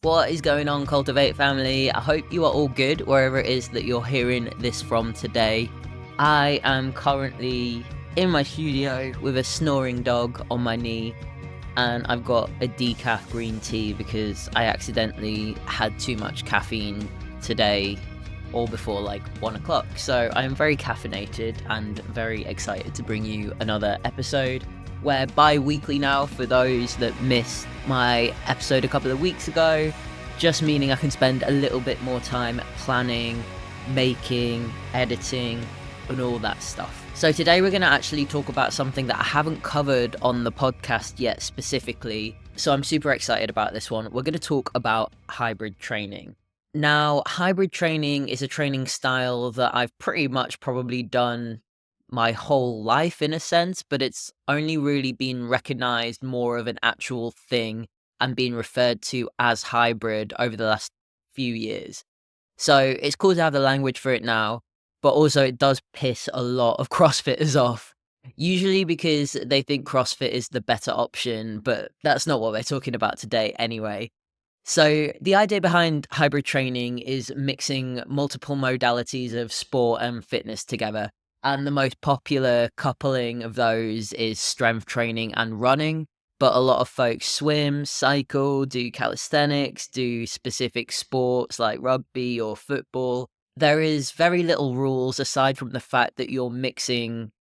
What is going on, Cultivate family? I hope you are all good wherever it is that you're hearing this from today. I am currently in my studio with a snoring dog on my knee, and I've got a decaf green tea because I accidentally had too much caffeine today, all before like 1 o'clock. So I am very caffeinated and very excited to bring you another episode. We're bi-weekly now for those that missed my episode a couple of weeks ago, just meaning I can spend a little bit more time planning, making, editing, and all that stuff. So today we're going to actually talk about something that I haven't covered on the podcast yet specifically, so I'm super excited about this one. We're going to talk about hybrid training. Now, hybrid training is a training style that I've pretty much probably done my whole life in a sense, but it's only really been recognized more of an actual thing and being referred to as hybrid over the last few years. So it's cool to have the language for it now, but also it does piss a lot of CrossFitters off, usually because they think CrossFit is the better option, but that's not what we're talking about today anyway. So the idea behind hybrid training is mixing multiple modalities of sport and fitness together. And the most popular coupling of those is strength training and running. But a lot of folks swim, cycle, do calisthenics, do specific sports like rugby or football. There is very little rules aside from the fact that you're mixing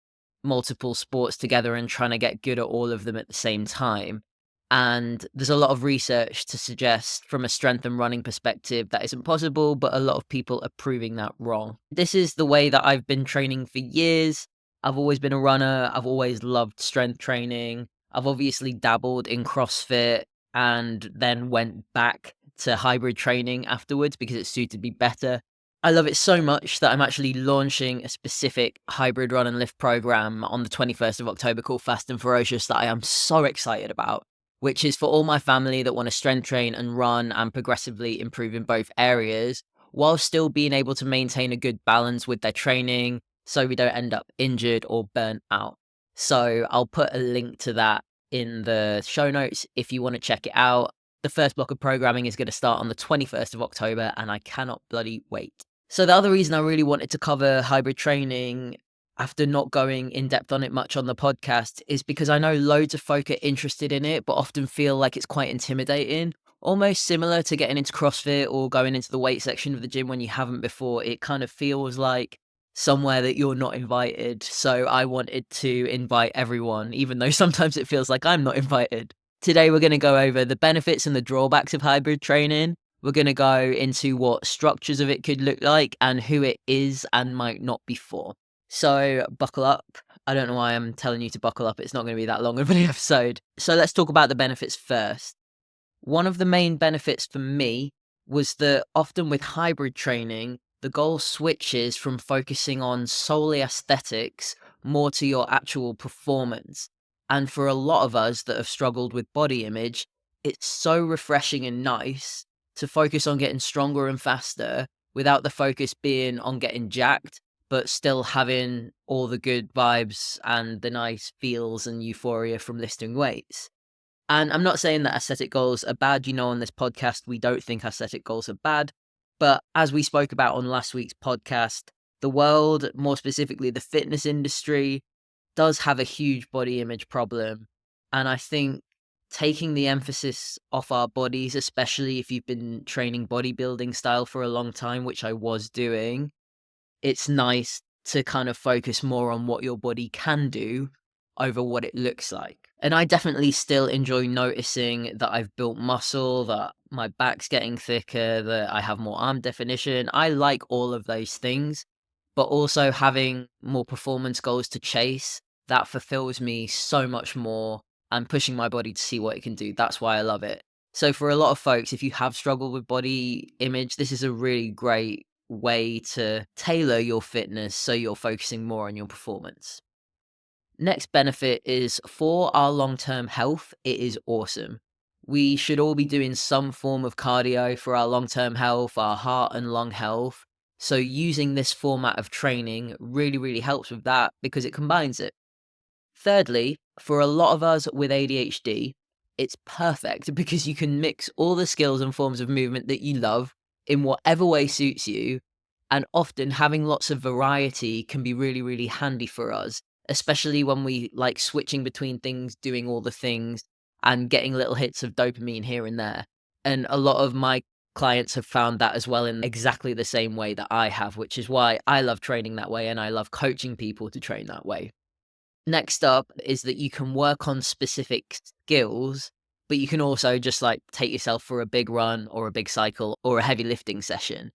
multiple sports together and trying to get good at all of them at the same time. And there's a lot of research to suggest from a strength and running perspective that isn't possible, but a lot of people are proving that wrong. This is the way that I've been training for years. I've always been a runner. I've always loved strength training. I've obviously dabbled in CrossFit and then went back to hybrid training afterwards because it suited me better. I love it so much that I'm actually launching a specific hybrid run and lift program on the 21st of October called Fast and Ferocious that I am so excited about, which is for all my family that want to strength train and run and progressively improve in both areas while still being able to maintain a good balance with their training so we don't end up injured or burnt out. So I'll put a link to that in the show notes if you want to check it out. The first block of programming is going to start on the 21st of October and I cannot bloody wait. So the other reason I really wanted to cover hybrid training after not going in depth on it much on the podcast is because I know loads of folk are interested in it, but often feel like it's quite intimidating, almost similar to getting into CrossFit or going into the weight section of the gym when you haven't before. It kind of feels like somewhere that you're not invited. So I wanted to invite everyone, even though sometimes it feels like I'm not invited. Today, we're going to go over the benefits and the drawbacks of hybrid training. We're going to go into what structures of it could look like and who it is and might not be for. So buckle up. I don't know why I'm telling you to buckle up. It's not going to be that long of an episode. So let's talk about the benefits first. One of the main benefits for me was that often with hybrid training, the goal switches from focusing on solely aesthetics more to your actual performance. And for a lot of us that have struggled with body image, it's so refreshing and nice to focus on getting stronger and faster without the focus being on getting jacked, but still having all the good vibes and the nice feels and euphoria from lifting weights. And I'm not saying that aesthetic goals are bad. You know, on this podcast, we don't think aesthetic goals are bad. But as we spoke about on last week's podcast, the world, more specifically the fitness industry, does have a huge body image problem. And I think taking the emphasis off our bodies, especially if you've been training bodybuilding style for a long time, which I was doing, it's nice to kind of focus more on what your body can do over what it looks like. And I definitely still enjoy noticing that I've built muscle, that my back's getting thicker, that I have more arm definition. I like all of those things, but also having more performance goals to chase, that fulfills me so much more and pushing my body to see what it can do. That's why I love it. So for a lot of folks, if you have struggled with body image, this is a really great way to tailor your fitness so you're focusing more on your performance. Next benefit is for our long-term health, it is awesome. We should all be doing some form of cardio for our long-term health, our heart and lung health. So using this format of training really, really helps with that because it combines it. Thirdly, for a lot of us with ADHD, it's perfect because you can mix all the skills and forms of movement that you love in whatever way suits you. And often having lots of variety can be really, really handy for us, especially when we like switching between things, doing all the things, and getting little hits of dopamine here and there. And a lot of my clients have found that as well in exactly the same way that I have, which is why I love training that way and I love coaching people to train that way. Next up is that you can work on specific skills, but you can also just like take yourself for a big run or a big cycle or a heavy lifting session.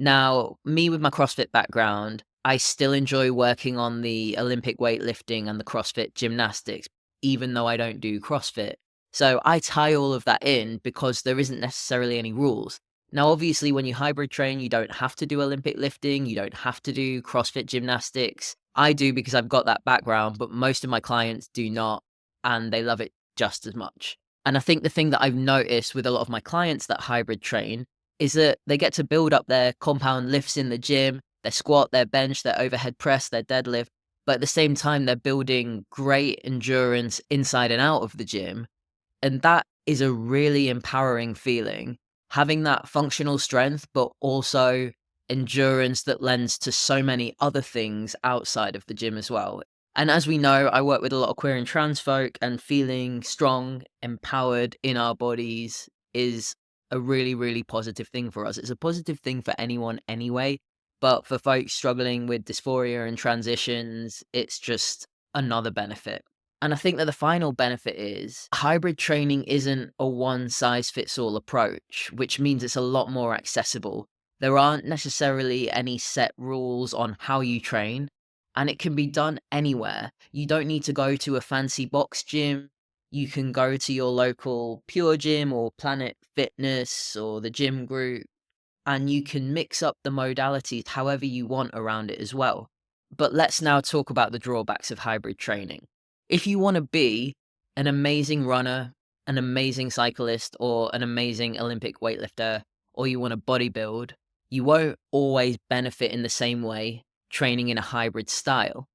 Now, me with my CrossFit background, I still enjoy working on the Olympic weightlifting and the CrossFit gymnastics, even though I don't do CrossFit. So I tie all of that in because there isn't necessarily any rules. Now, obviously, when you hybrid train, you don't have to do Olympic lifting, you don't have to do CrossFit gymnastics. I do because I've got that background, but most of my clients do not, and they love it just as much. And I think the thing that I've noticed with a lot of my clients that hybrid train is that they get to build up their compound lifts in the gym, their squat, their bench, their overhead press, their deadlift, but at the same time, they're building great endurance inside and out of the gym. And that is a really empowering feeling. Having that functional strength, but also endurance that lends to so many other things outside of the gym as well. And as we know, I work with a lot of queer and trans folk, and feeling strong, empowered in our bodies is a really, really positive thing for us. It's a positive thing for anyone anyway, but for folks struggling with dysphoria and transitions, it's just another benefit. And I think that the final benefit is hybrid training isn't a one size fits all approach, which means it's a lot more accessible. There aren't necessarily any set rules on how you train, and it can be done anywhere. You don't need to go to a fancy box gym. You can go to your local Pure Gym or Planet Fitness or the gym group, and you can mix up the modalities however you want around it as well. But let's now talk about the drawbacks of hybrid training. If you want to be an amazing runner, an amazing cyclist, or an amazing Olympic weightlifter, or you want to bodybuild, you won't always benefit in the same way training in a hybrid style.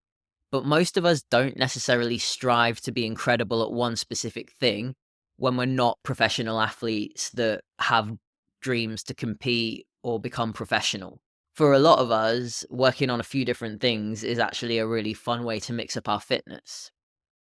But most of us don't necessarily strive to be incredible at one specific thing when we're not professional athletes that have dreams to compete or become professional. For a lot of us, working on a few different things is actually a really fun way to mix up our fitness.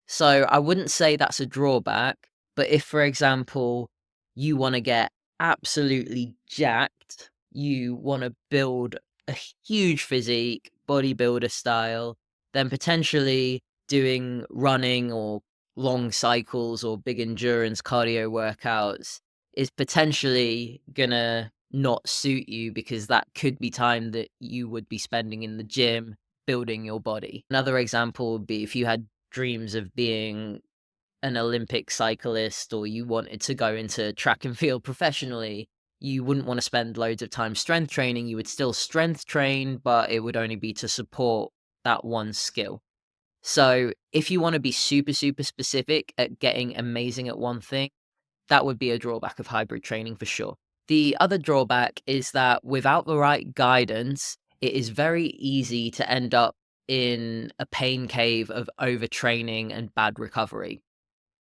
So I wouldn't say that's a drawback, but if, for example, you want to get absolutely jacked, you want to build a huge physique, bodybuilder style, then potentially doing running or long cycles or big endurance cardio workouts is potentially gonna not suit you because that could be time that you would be spending in the gym building your body. Another example would be if you had dreams of being an Olympic cyclist or you wanted to go into track and field professionally, you wouldn't want to spend loads of time strength training. You would still strength train, but it would only be to support that one skill. So if you want to be super, super specific at getting amazing at one thing, that would be a drawback of hybrid training for sure. The other drawback is that without the right guidance, it is very easy to end up in a pain cave of overtraining and bad recovery.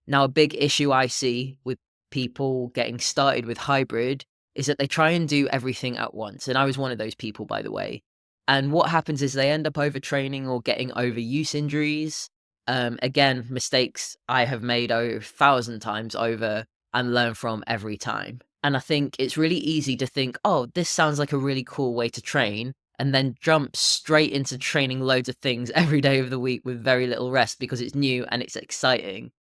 Now, a big issue I see with people getting started with hybrid is that they try and do everything at once. And I was one of those people, by the way. And what happens is they end up overtraining or getting overuse injuries. Again, mistakes I have made 1,000 times over and learn from every time. And I think it's really easy to think, oh, this sounds like a really cool way to train, and then jump straight into training loads of things every day of the week with very little rest because it's new and it's exciting.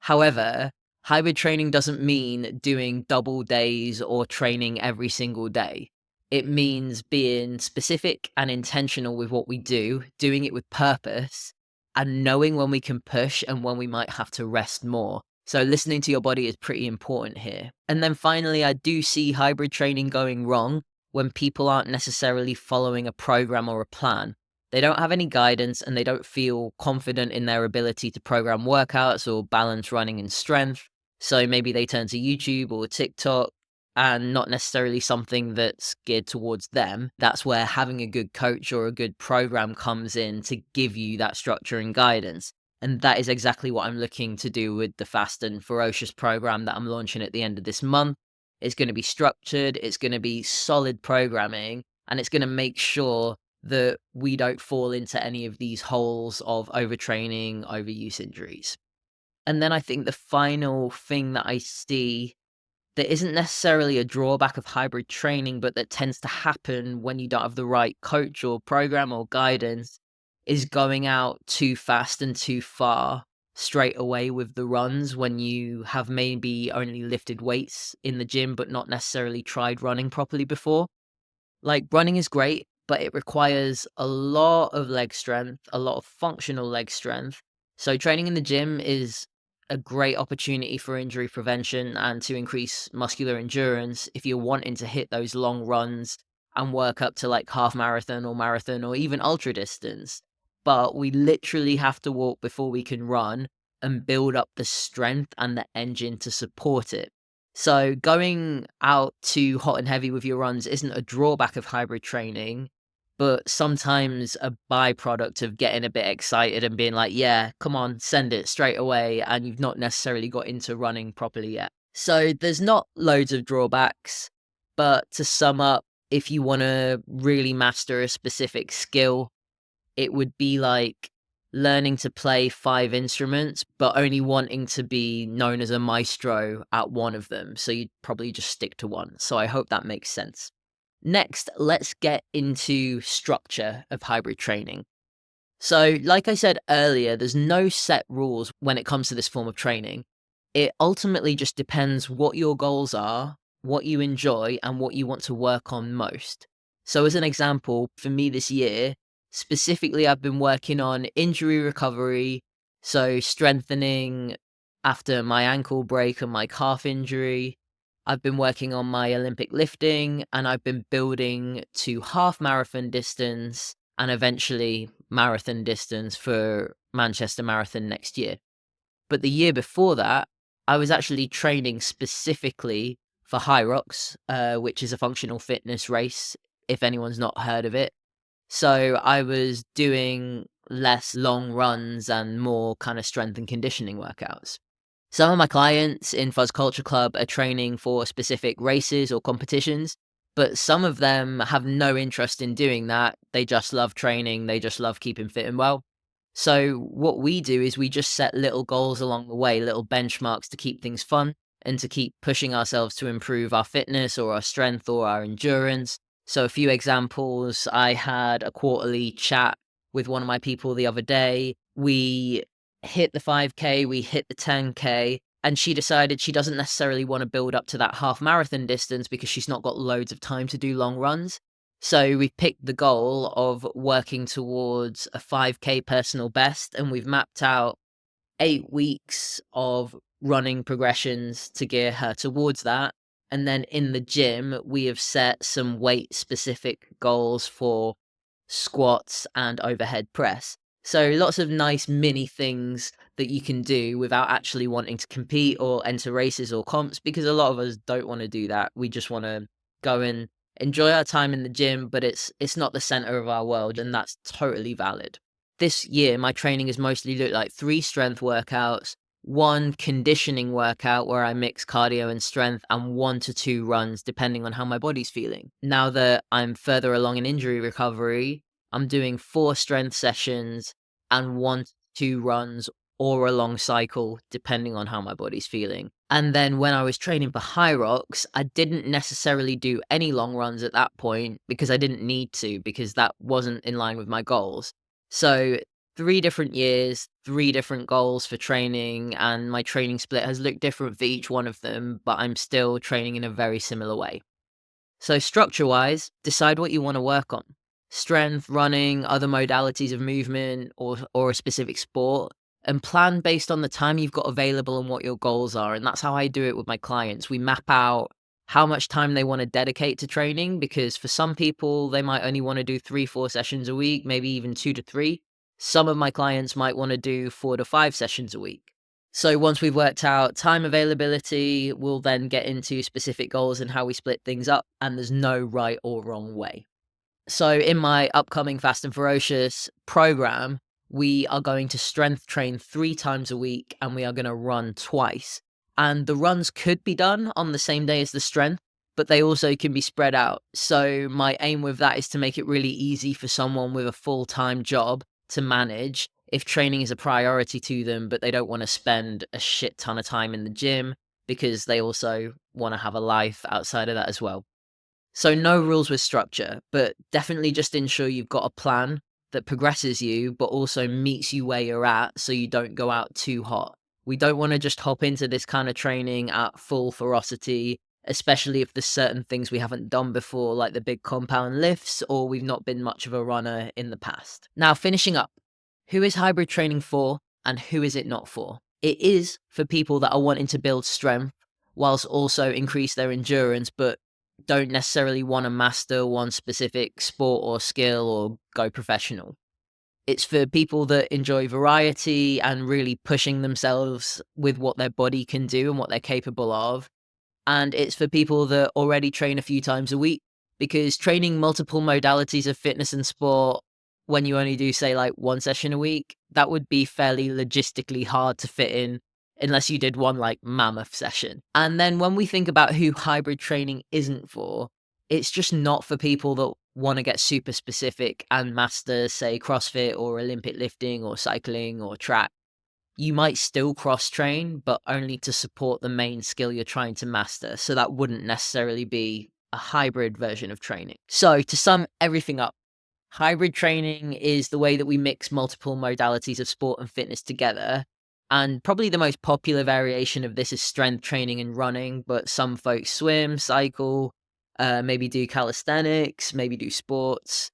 However, hybrid training doesn't mean doing double days or training every single day. It means being specific and intentional with what we do, doing it with purpose, and knowing when we can push and when we might have to rest more. So listening to your body is pretty important here. And then finally, I do see hybrid training going wrong when people aren't necessarily following a program or a plan. They don't have any guidance and they don't feel confident in their ability to program workouts or balance running and strength. So maybe they turn to YouTube or TikTok and not necessarily something that's geared towards them. That's where having a good coach or a good program comes in to give you that structure and guidance. And that is exactly what I'm looking to do with the Fast and Ferocious program that I'm launching at the end of this month. It's going to be structured, it's going to be solid programming, and it's going to make sure that we don't fall into any of these holes of overtraining, overuse injuries. And then I think the final thing that I see that isn't necessarily a drawback of hybrid training, but that tends to happen when you don't have the right coach or program or guidance, is going out too fast and too far straight away with the runs when you have maybe only lifted weights in the gym, but not necessarily tried running properly before. Like, running is great, but it requires a lot of leg strength, a lot of functional leg strength. So training in the gym is a great opportunity for injury prevention and to increase muscular endurance if you're wanting to hit those long runs and work up to like half marathon or even ultra distance. But we literally have to walk before we can run and build up the strength and the engine to support it. So going out too hot and heavy with your runs isn't a drawback of hybrid training, but sometimes a byproduct of getting a bit excited and being like, yeah, come on, send it straight away. And you've not necessarily got into running properly yet. So there's not loads of drawbacks, but to sum up, if you want to really master a specific skill, it would be like learning to play 5 instruments, but only wanting to be known as a maestro at one of them. So you'd probably just stick to one. So I hope that makes sense. Next, let's get into structure of hybrid training. So, like I said earlier, there's no set rules when it comes to this form of training. It ultimately just depends what your goals are, what you enjoy, and what you want to work on most. So, as an example, for me this year, specifically, I've been working on injury recovery, so strengthening after my ankle break and my calf injury. I've been working on my Olympic lifting, and I've been building to half marathon distance and eventually marathon distance for Manchester Marathon next year. But the year before that, I was actually training specifically for High Rocks, which is a functional fitness race, if anyone's not heard of it. So I was doing less long runs and more kind of strength and conditioning workouts. Some of my clients in Fuzz Culture Club are training for specific races or competitions, but some of them have no interest in doing that. They just love training, they just love keeping fit and well. So, what we do is we just set little goals along the way, little benchmarks to keep things fun and to keep pushing ourselves to improve our fitness or our strength or our endurance. So, a few examples, I had a quarterly chat with one of my people the other day. We hit the 5K, we hit the 10K, and she decided she doesn't necessarily want to build up to that half marathon distance because she's not got loads of time to do long runs. So we picked the goal of working towards a 5K personal best, and we've mapped out 8 weeks of running progressions to gear her towards that. And then in the gym, we have set some weight specific goals for squats and overhead press. So lots of nice mini things that you can do without actually wanting to compete or enter races or comps, because a lot of us don't want to do that. We just want to go and enjoy our time in the gym, but it's not the center of our world, and that's totally valid. This year, my training has mostly looked like 3 strength workouts, 1 conditioning workout where I mix cardio and strength, and 1 to 2 runs, depending on how my body's feeling. Now that I'm further along in injury recovery, I'm doing 4 strength sessions and 1 to 2 runs or a long cycle, depending on how my body's feeling. And then when I was training for High Rocks, I didn't necessarily do any long runs at that point because I didn't need to, because that wasn't in line with my goals. So 3 different years, 3 different goals for training, and my training split has looked different for each one of them, but I'm still training in a very similar way. So structure-wise, decide what you want to work on. Strength, running, other modalities of movement, or a specific sport, and plan based on the time you've got available and what your goals are. And that's how I do it with my clients. We map out how much time they want to dedicate to training, because for some people, they might only want to do 3-4 sessions a week, maybe even 2 to 3. Some of my clients might want to do 4 to 5 sessions a week. So once we've worked out time availability, we'll then get into specific goals and how we split things up, and there's no right or wrong way. So in my upcoming Fast and Ferocious program, we are going to strength train 3 times a week and we are going to run twice. And the runs could be done on the same day as the strength, but they also can be spread out. So my aim with that is to make it really easy for someone with a full-time job to manage if training is a priority to them, but they don't want to spend a shit ton of time in the gym because they also want to have a life outside of that as well. So no rules with structure, but definitely just ensure you've got a plan that progresses you, but also meets you where you're at so you don't go out too hot. We don't want to just hop into this kind of training at full ferocity, especially if there's certain things we haven't done before, like the big compound lifts, or we've not been much of a runner in the past. Now, finishing up, who is hybrid training for and who is it not for? It is for people that are wanting to build strength whilst also increase their endurance, but don't necessarily want to master one specific sport or skill or go professional. It's for people that enjoy variety and really pushing themselves with what their body can do and what they're capable of. And it's for people that already train a few times a week, because training multiple modalities of fitness and sport when you only do, say, like 1 session a week, that would be fairly logistically hard to fit in unless you did one like mammoth session. And then when we think about who hybrid training isn't for, it's just not for people that want to get super specific and master, say, CrossFit or Olympic lifting or cycling or track. You might still cross train, but only to support the main skill you're trying to master. So that wouldn't necessarily be a hybrid version of training. So to sum everything up, hybrid training is the way that we mix multiple modalities of sport and fitness together. And probably the most popular variation of this is strength training and running, but some folks swim, cycle, maybe do calisthenics, maybe do sports.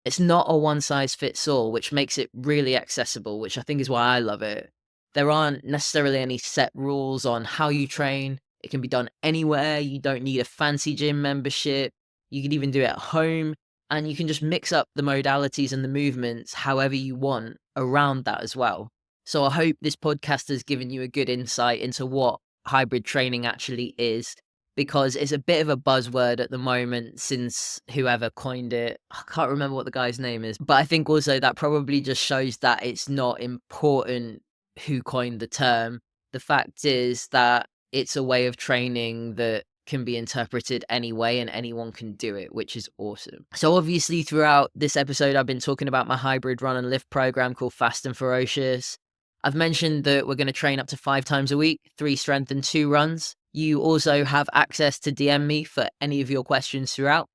It's not a one size fits all, which makes it really accessible, which I think is why I love it. There aren't necessarily any set rules on how you train. It can be done anywhere. You don't need a fancy gym membership. You can even do it at home, and you can just mix up the modalities and the movements however you want around that as well. So I hope this podcast has given you a good insight into what hybrid training actually is, because it's a bit of a buzzword at the moment since whoever coined it. I can't remember what the guy's name is, but I think also that probably just shows that it's not important who coined the term. The fact is that it's a way of training that can be interpreted anyway and anyone can do it, which is awesome. So obviously throughout this episode, I've been talking about my hybrid run and lift program called Fast and Ferocious. I've mentioned that we're going to train up to 5 times a week, 3 strength and 2 runs. You also have access to DM me for any of your questions throughout.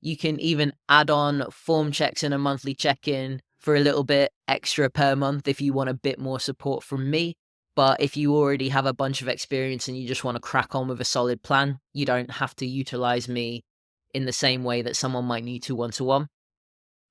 You can even add on form checks and a monthly check-in for a little bit extra per month if you want a bit more support from me. But if you already have a bunch of experience and you just want to crack on with a solid plan, you don't have to utilize me in the same way that someone might need to one-to-one.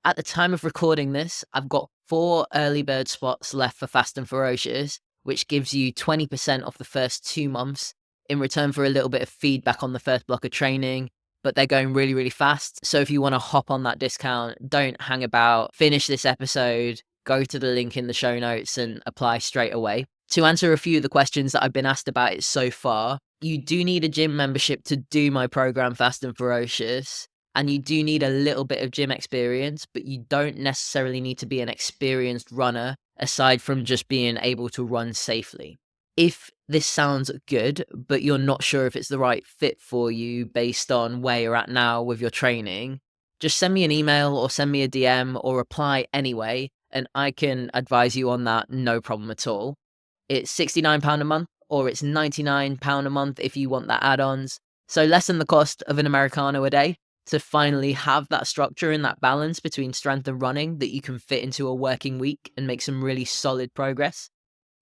At the time of recording this, I've got 4 early bird spots left for Fast and Ferocious, which gives you 20% off the first 2 months in return for a little bit of feedback on the first block of training, but they're going really, really fast. So if you want to hop on that discount, don't hang about, finish this episode, go to the link in the show notes and apply straight away. To answer a few of the questions that I've been asked about it so far, you do need a gym membership to do my program Fast and Ferocious. And you do need a little bit of gym experience, but you don't necessarily need to be an experienced runner aside from just being able to run safely. If this sounds good, but you're not sure if it's the right fit for you based on where you're at now with your training, just send me an email or send me a DM or reply anyway, and I can advise you on that, no problem at all. It's £69 a month, or it's £99 a month if you want that add-ons. So less than the cost of an Americano a day, to finally have that structure and that balance between strength and running that you can fit into a working week and make some really solid progress.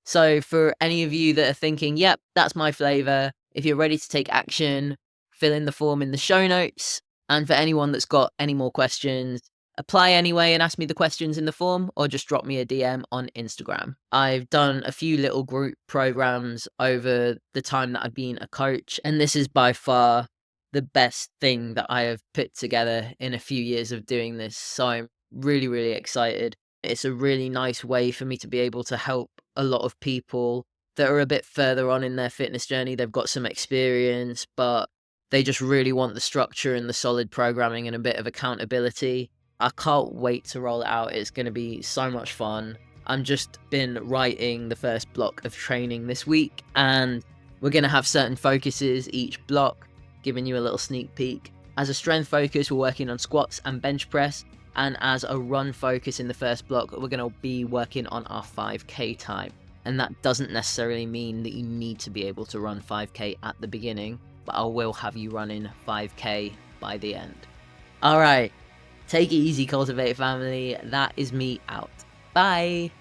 So for any of you that are thinking, yep, that's my flavor, if you're ready to take action, fill in the form in the show notes. And for anyone that's got any more questions, apply anyway and ask me the questions in the form, or just drop me a DM on Instagram. I've done a few little group programs over the time that I've been a coach, and this is by far the best thing that I have put together in a few years of doing this. So I'm really, really excited. It's a really nice way for me to be able to help a lot of people that are a bit further on in their fitness journey. They've got some experience, but they just really want the structure and the solid programming and a bit of accountability. I can't wait to roll it out. It's going to be so much fun. I'm just been writing the first block of training this week, and we're going to have certain focuses each block, giving you a little sneak peek. As a strength focus, we're working on squats and bench press, and as a run focus in the first block, we're going to be working on our 5k time. And that doesn't necessarily mean that you need to be able to run 5k at the beginning, but I will have you running 5k by the end. Alright, take it easy, Cultivate family. That is me out. Bye!